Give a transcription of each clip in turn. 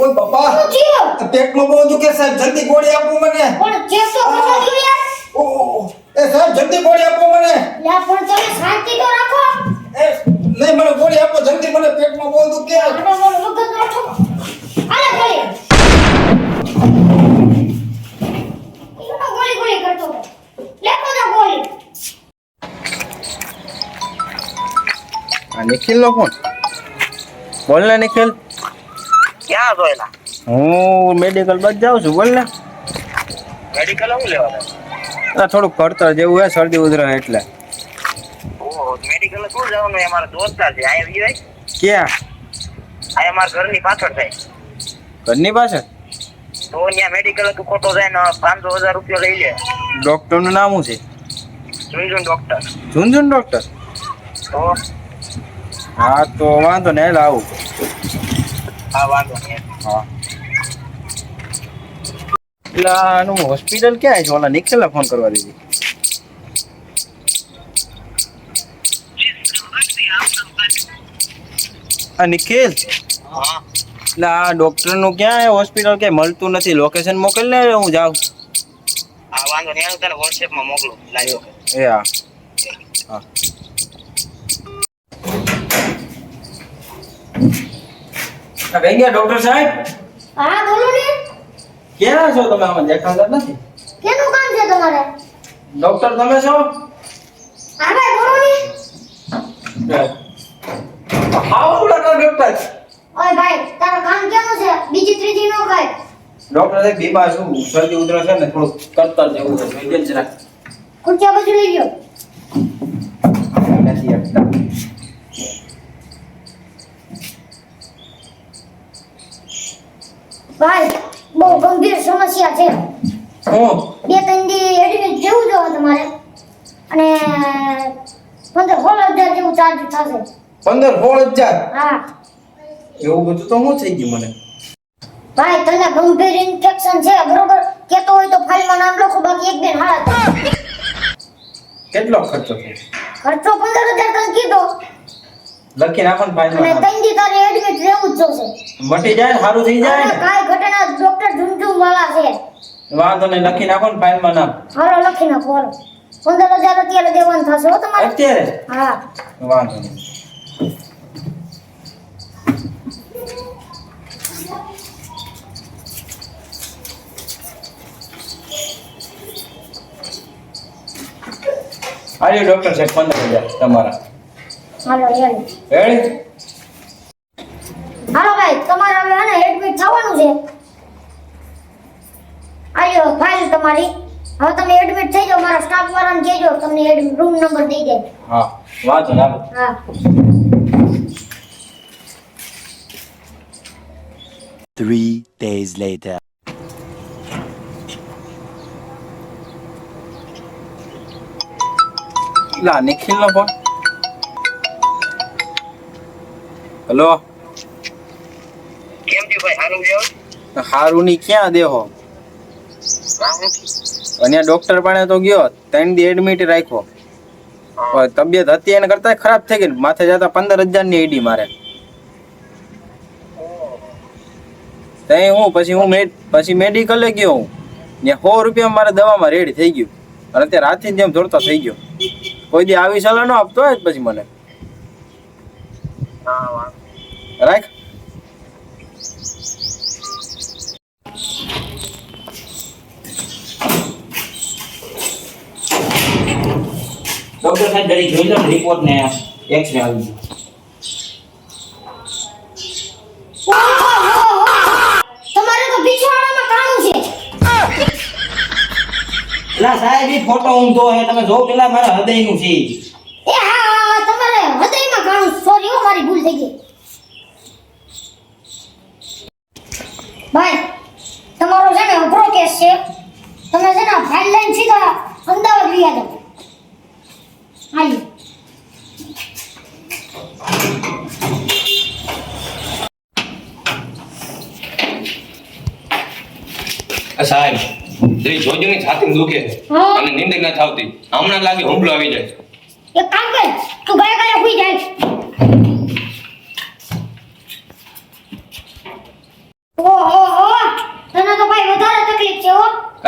ઓય બાપા પેટમાં બહુ દુખે સાહેબ જલ્દી ગોળી આપો મને પણ ચેક તો કરજો યાર ઓ એ સાહેબ જલ્દી ગોળી આપો મને લા પણ તમે શાંતિ તો રાખો એ નહીં મને ગોળી આપો જલ્દી મને પેટમાં બહુ દુખે આનો મગજ નાખો આલે ગોળી ઈનો ગોળી કરતો લેતો જા ગોળી આ નિખિલ નો ફોન બોલ ને નિખિલ ક્યાં જોયેલા હું મેડિકલ બસ જાઉં છું બોલ ને મેડિકલ હું લેવા આ થોડુંક પડતર જેવું હે શરદી ઉધરસ એટલે ઓહો મેડિકલ શું જવાનું એ મારા દોસ્તાર છે આયા વિવાય ક્યાં આયા મારા ઘરની પાછળ થાય ઘરની પાસે તો ત્યાં મેડિકલ તું ખોટો જાય ને 500,000 રૂપિયા લઈ લે ડોક્ટરનું નામ શું છે જોઈજો ડોક્ટર ઝુનઝુન ડોક્ટર તો હા તો વાંધો ને હાલ આવું હા વાંધો નહીં હા એટલે આનું હોસ્પિટલ ક્યાં છે ઓલા નિખિલને ફોન કરવા દીધી આ નિખિલ હા એટલે આ ડોક્ટરનું ક્યાં હોસ્પિટલ ક્યાંય મળતું નથી લોકેશન મોકલ ને હું જાઉં હા વાંધો નહીં હું તને વોટ્સએપમાં મોકલું લાવ્યો એ હા હા કઈ ગયા ડોક્ટર સાહેબ હા બોલો ને ક્યાં છો તમે આમાં દેખાતા નથી કેનું કામ છે તમારે ડોક્ટર તમે છો હા ભાઈ બોલો ને હાઉ ડોક્ટર ઓય ભાઈ તારું કામ કેનું છે બીજી ત્રીજી નો કઈ ડોક્ટર સાહેબ બીમાર છું શરદી ઉધરસ છે ને થોડું કરતર જેવું છે જોઈ જરા ખુરચા બાજુ લઈ ગયો નથી આપતા ભાઈ બહુ ગંભીર સમસ્યા છે હું 2-3 દી એડમિટ જેવું જો તમારે અને 15-16 હજાર જેવું ચાર્જ થશે 15-16,000 હા એવું બધું તો હું થઈ ગયું મને ભાઈ તને ગંભીર ઇન્ફેક્શન છે બરોબર કેતો હોય તો ફાઇલમાં નામ લખો બાકી એક દિન હારા કેટલો ખર્ચો થયો ખર્ચો 15,000 તને કીધો લખી નાખો ને અને ફાઇલમાં 3 દી તારે એડમિટ રહેવું જ જોશે મટી જાય ને સારું થઈ જાય ને કાઈ ઘટના ડોક્ટર ઝુમઝુમ વાળા છે વાંધો નહીં લખી નાખો ને ફાઇલમાં નામ હાલો લખી નાખો હાલો 15,000 અત્યારે દેવાનું થશે હો તમારે અત્યારે હા વાંધો નહીં આર્યો ડોક્ટર સાહેબ 15,000 તમારા હાલો યાર રેડી હાલો ભાઈ તમારે હવે આને એડમિટ થવાનું છે આયો ફાઇલ તમારી હવે તમે એડમિટ થઈ જાઓ મારા સ્ટાફ વાળાને કહેજો તમને રૂમ નંબર દઈ દે હા વાંધો ના હા 3 days later. લા નિખિલ નો ફોન હેલો કેમ થયું ભાઈ સારું ગયો હારું ની ક્યાં દેહો અને ડોક્ટર પાસે તો ગયો 3 દી એડમિટ રાખ્યો પણ તબિયત હતી એને કરતા ખરાબ થઈ ગઈ માથે જતા 15,000 ની આઈડી મારે તઈ હું પછી મેડિકલે ગયો હું ને 100 રૂપિયા મારે દવામાં રેડી થઈ ગયું અને અત્યારે રાતથી જેમ દોડતો થઈ ગયો કોઈ દી આવી સલાહ ન આપતો હોય પછી મને રાખ ડોક્ટર સાહેબ જરી જોઈ લો રિપોર્ટ ને એક્સરે આવી ગયો તમારે તો બિછવાડામાં કાણું છે એલા સાહેબ ઈ ફોટો ઊંધો હે તમે જો પેલા મારા હૃદયનું છે એ હા તમારે હૃદયમાં કાણું સોરી હો મારી ભૂલ થઈ ગઈ ભાઈ તમારો છે ને અઘરો કેસ છે તમે છે ને ફાઇલ લઈને સીધા અમદાવાદ લઈ આવજો હાલી સાહેબ જરી જોજો ને છાતી દુખે હા. અને નીંદ ના થાવતી હમણાં લાગે હુમલો આવી જાય એક કામ કર તું ગયા ગયા સુઈ જાય ઓ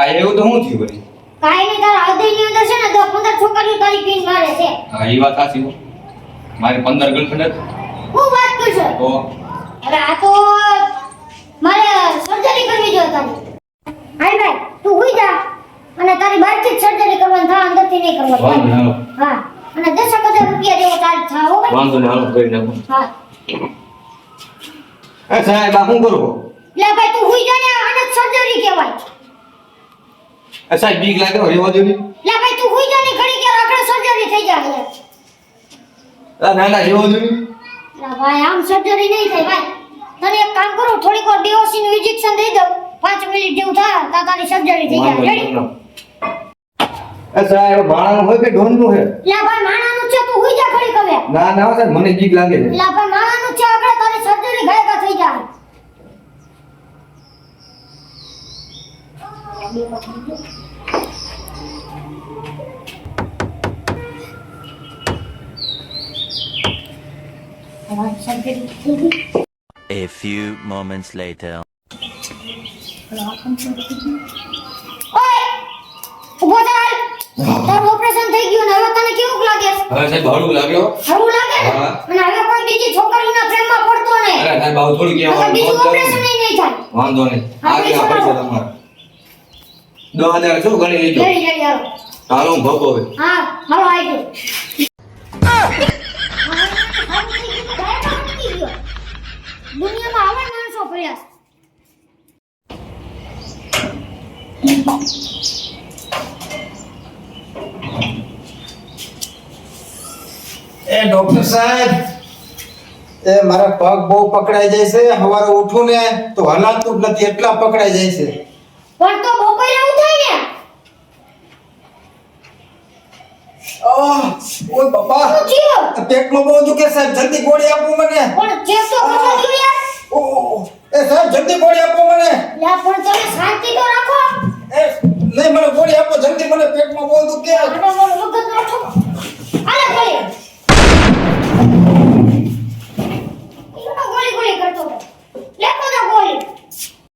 આ એવું તો શું થયું વળી? કાંઈ નહીં, તારા હૃદયની અંદર છે ને 10-15 છોકરીઓ તારી પીન મારે છે. હા એ વાત સાચી હો. મારી 15 ગર્લફ્રેન્ડ હતી. હું વાત કરશો? તો અરે આ તો મારે સર્જરી કરવી જોઈએ તારી. હાય ભાઈ, તું હુઈ જા અને તારી બહારથી જ સર્જરી કરવાની થા, અંદરથી નહીં વાંધો કરવાની. નહીં, હાલો. હા, અને 10,000 રૂપિયા જેવો ચાર્જ થાય હો ભાઈ. વાંધો નહીં, હાલો, કરી નાખો. હા, એ સાહેબ આ શું કરો લે ભાઈ તું હુઈ જા ને, આને સર્જરી કહેવાય. એ સાહેબ બીક લાગે હો, રેવા દો ને. લે ભાઈ તું હુઈ જા ને, ઘડી કે આગળ સર્જરી થઈ જાય યાર. ના ના રેવા દો ને. લે ભાઈ આમ સર્જરી નહીં થાય ભાઈ. તને એક કામ કરું, થોડીક વાર ડીઓસી નું ઇન્જેક્શન દઈ દઉં, 5 મિનિટ જેવું થાય તો તારી સર્જરી થઈ જાય. વાંધો રેડી? નહીં, એ સાહેબ ભાણાનું હોય કે ઢોરનું છે? લે ભાઈ માણાનું છે, તું હુઈ જા ઘડીક હવે. ના ના સાહેબ મને બીક લાગે છે. લે ભાઈ માણાનું છે, આગળ તારી સર્જરી ગાયકા થઈ જાય. A few moments later. ઓય ઊભો ચાલ. તારું ઓપરેશન થઈ ગયું ને હવે તને કેવું લાગે? હવે સાહેબ હળવું લાગ્યો. સારું લાગે ને? હા. અને હવે કોઈ બીજી છોકરીના પ્રેમમાં પડતો નહીં. અરે સાહેબ આવું થોડું હવે કહેવાનું. બીજું ઓપરેશન નહીં થાય. વાંધો નહીં. હા, આ ગયા પૈસા પૈસા તમારા 10,000 શું ગણી લેજો. જઈ જઈ આવો. હાલો હું ભગો હવે. હા હાલો આવી ગયો. દુનિયામાં આવા માણસો પડ્યા છે. એ ડોક્ટર સાહેબ એ મારા પગ બહુ પકડાઈ જાય છે, સવારે ઉઠું ને તો હલાતું જ નથી, એટલા પકડાઈ જાય છે. પણ તો બપોરે ઉઠાય ને. ઓય બાપા શું થયું? પેટમાં બહુ દુખે સાહેબ, જલ્દી ગોળી આપો મને. પણ ચેક તો કરવો જોઈએ યાર. ઓહ, એ સાહેબ જલ્દી ગોળી આપો મને. લા પણ તમે શાંતિ તો રાખો. એ નહીં મને ગોળી આપો જલ્દી, મને પેટમાં બહુ દુખે. આનો મારો વખત રાખો.